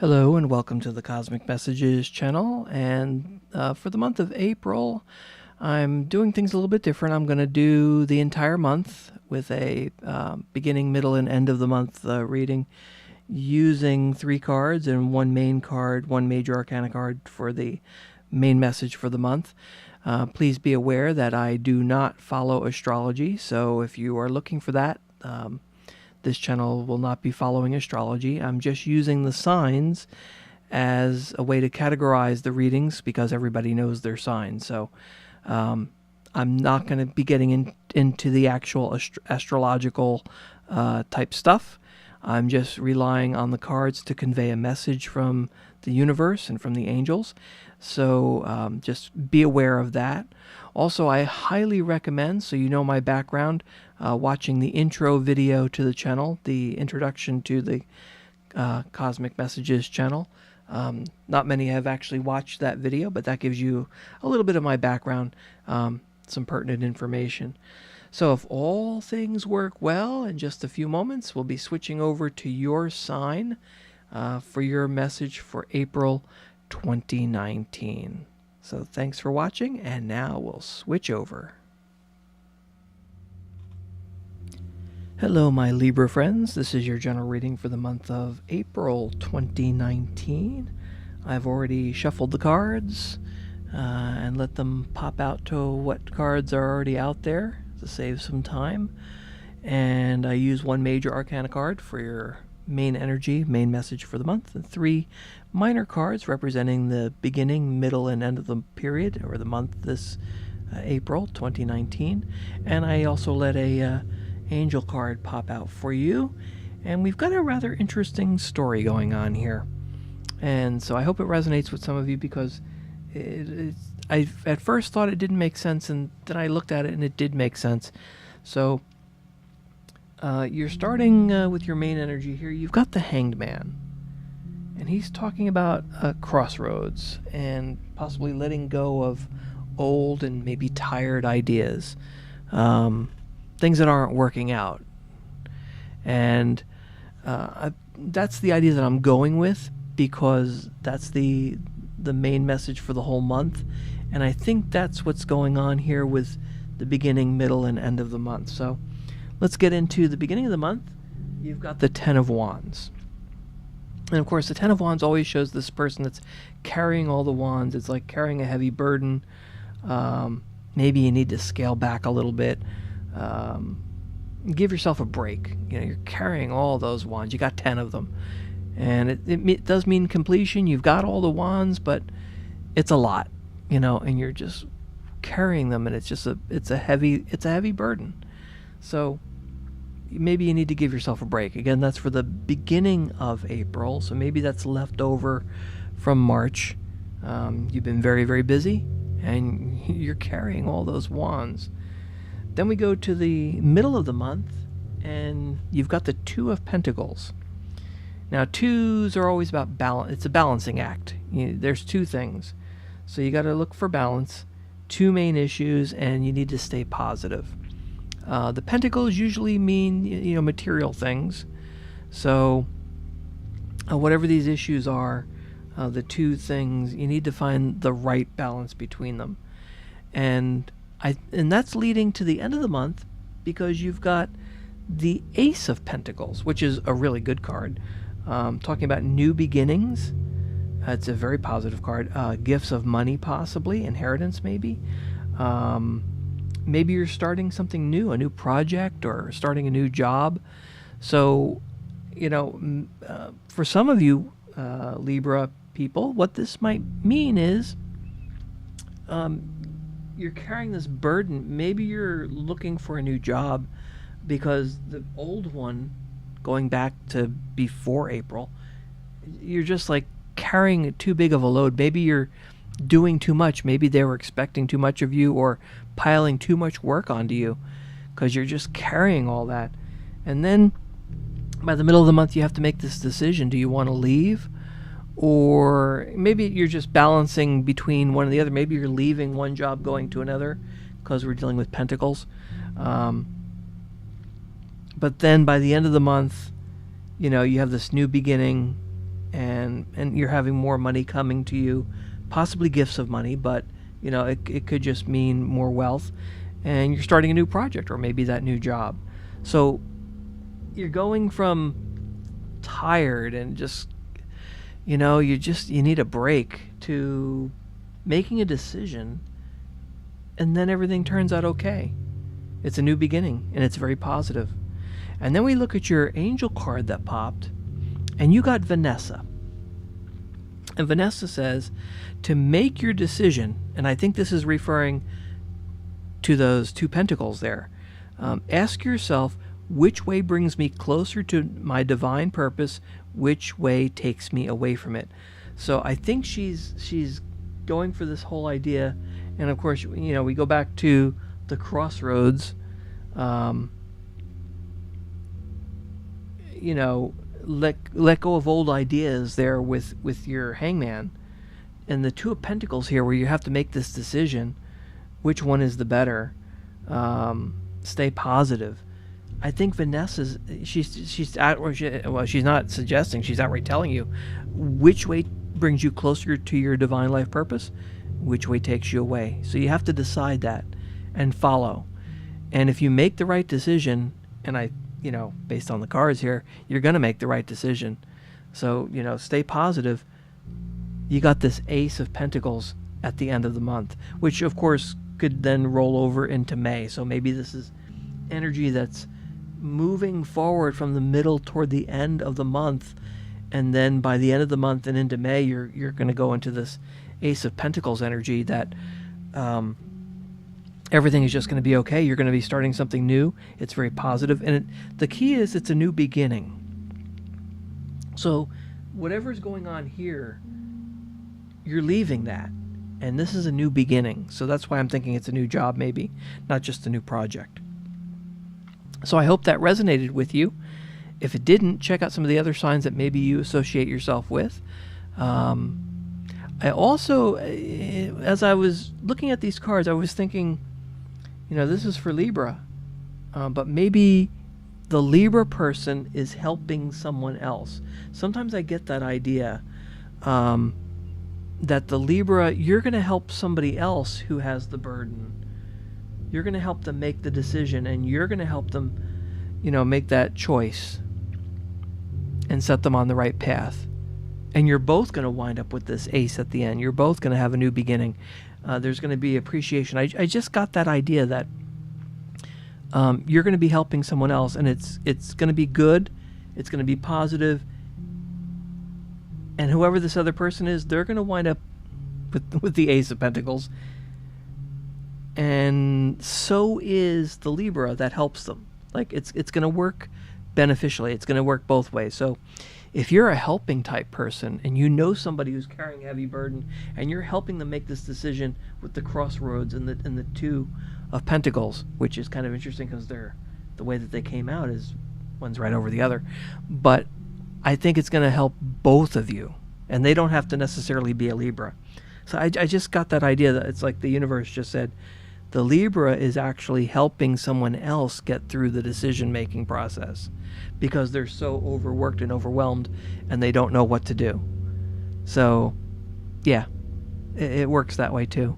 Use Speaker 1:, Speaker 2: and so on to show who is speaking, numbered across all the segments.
Speaker 1: Hello and welcome to the Cosmic Messages channel. And for the month of April, I'm doing things a little bit different. I'm going to do the entire month with a beginning, middle, and end of the month reading using 3 cards and one main card, one major arcana card for the main message for the month. Please be aware that I do not follow astrology, so if you are looking for that, this channel will not be following astrology. I'm just using the signs as a way to categorize the readings because everybody knows their signs. So I'm not going to be getting into the actual astrological type stuff. I'm just relying on the cards to convey a message from the universe and from the angels. So just be aware of that. Also, I highly recommend, so you know my background, watching the intro video to the channel, the introduction to the Cosmic Messages channel. Not many have actually watched that video, but that gives you a little bit of my background, some pertinent information. So if all things work well, in just a few moments, we'll be switching over to your sign for your message for April 2019. So thanks for watching, and now we'll switch over. Hello, my Libra friends. This is your general reading for the month of April 2019. I've already shuffled the cards and let them pop out to what cards are already out there to save some time. And I use one major arcana card for your main energy, main message for the month, and 3 minor cards representing the beginning, middle, and end of the period or the month this April 2019. And I also let a angel card pop out for you, and we've got a rather interesting story going on here, and so I hope it resonates with some of you because I at first thought it didn't make sense, and then I looked at it and it did make sense. So you're starting with your main energy here. You've got the Hanged Man, and he's talking about a crossroads and possibly letting go of old and maybe tired ideas, things that aren't working out. And that's the idea that I'm going with because that's the main message for the whole month. And I think that's what's going on here with the beginning, middle, and end of the month. So let's get into the beginning of the month. You've got the Ten of Wands. And of course, the Ten of Wands always shows this person that's carrying all the wands. It's like carrying a heavy burden. Maybe you need to scale back a little bit. Give yourself a break. You know, you're carrying all those wands. You got 10 of them. And it does mean completion. You've got all the wands, but it's a lot, you know, and you're just carrying them, and it's a heavy burden. So maybe you need to give yourself a break. Again, that's for the beginning of April, so maybe that's left over from March. You've been very, very busy, and you're carrying all those wands. Then we go to the middle of the month, and you've got the Two of Pentacles. Now, twos are always about balance. It's a balancing act. There's 2 things. So you got to look for balance, 2 main issues, and you need to stay positive. The pentacles usually mean, material things. So whatever these issues are, the 2 things, you need to find the right balance between them. And that's leading to the end of the month because you've got the Ace of Pentacles, which is a really good card. Talking about new beginnings. It's a very positive card. Gifts of money, possibly. Inheritance, maybe. Maybe you're starting something new, a new project, or starting a new job. So, for some of you Libra people, what this might mean is you're carrying this burden. Maybe you're looking for a new job because the old one, going back to before April, you're just like carrying too big of a load. Maybe you're doing too much. Maybe they were expecting too much of you or piling too much work onto you because you're just carrying all that. And then by the middle of the month, you have to make this decision. Do you want to leave? Or maybe you're just balancing between one and the other. Maybe you're leaving one job, going to another, because we're dealing with pentacles. But then by the end of the month, you have this new beginning, and you're having more money coming to you, possibly gifts of money, but it could just mean more wealth, and you're starting a new project or maybe that new job. So you're going from tired and just you need a break to making a decision, and then everything turns out okay. It's a new beginning, and it's very positive. And then we look at your angel card that popped, and you got Vanessa. And Vanessa says to make your decision, and I think this is referring to those 2 pentacles there. Ask yourself, which way brings me closer to my divine purpose? Which way takes me away from it? So I think she's going for this whole idea. And of course, we go back to the crossroads. Let go of old ideas there with your hangman. And the 2 of Pentacles here, where you have to make this decision, which one is the better? Stay positive. I think Vanessa's she's not suggesting, she's outright telling you which way brings you closer to your divine life purpose, which way takes you away. So you have to decide that and follow. And if you make the right decision, and based on the cards here, you're going to make the right decision. So, stay positive. You got this Ace of Pentacles at the end of the month, which of course could then roll over into May. So maybe this is energy that's moving forward from the middle toward the end of the month, and then by the end of the month and into May, you're going to go into this Ace of Pentacles energy that everything is just going to be okay. You're going to be starting something new. It's very positive, and the key is it's a new beginning. So whatever's going on here, you're leaving that, and this is a new beginning. So that's why I'm thinking it's a new job, maybe not just a new project. So I hope that resonated with you. If it didn't, check out some of the other signs that maybe you associate yourself with. I also, as I was looking at these cards, I was thinking, this is for Libra, but maybe the Libra person is helping someone else. Sometimes I get that idea that the Libra, you're going to help somebody else who has the burden. You're going to help them make the decision, and you're going to help them, make that choice and set them on the right path. And you're both going to wind up with this Ace at the end. You're both going to have a new beginning. There's going to be appreciation. I just got that idea that you're going to be helping someone else, and it's going to be good. It's going to be positive. And whoever this other person is, they're going to wind up with the Ace of Pentacles. And so is the Libra that helps them. Like it's going to work beneficially. It's going to work both ways. So if you're a helping type person and you know somebody who's carrying a heavy burden and you're helping them make this decision with the crossroads and the 2 of Pentacles, which is kind of interesting because the way that they came out is one's right over the other. But I think it's going to help both of you, and they don't have to necessarily be a Libra. So I just got that idea that it's like the universe just said, the Libra is actually helping someone else get through the decision-making process because they're so overworked and overwhelmed and they don't know what to do. So, yeah, it works that way too.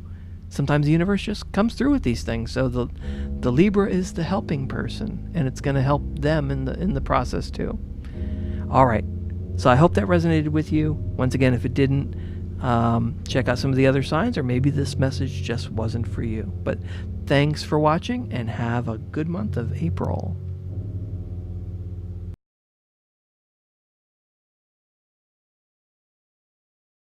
Speaker 1: Sometimes the universe just comes through with these things. So the Libra is the helping person, and it's going to help them in the process too. All right. So I hope that resonated with you. Once again, if it didn't, check out some of the other signs, or maybe this message just wasn't for you. But thanks for watching, and have a good month of April.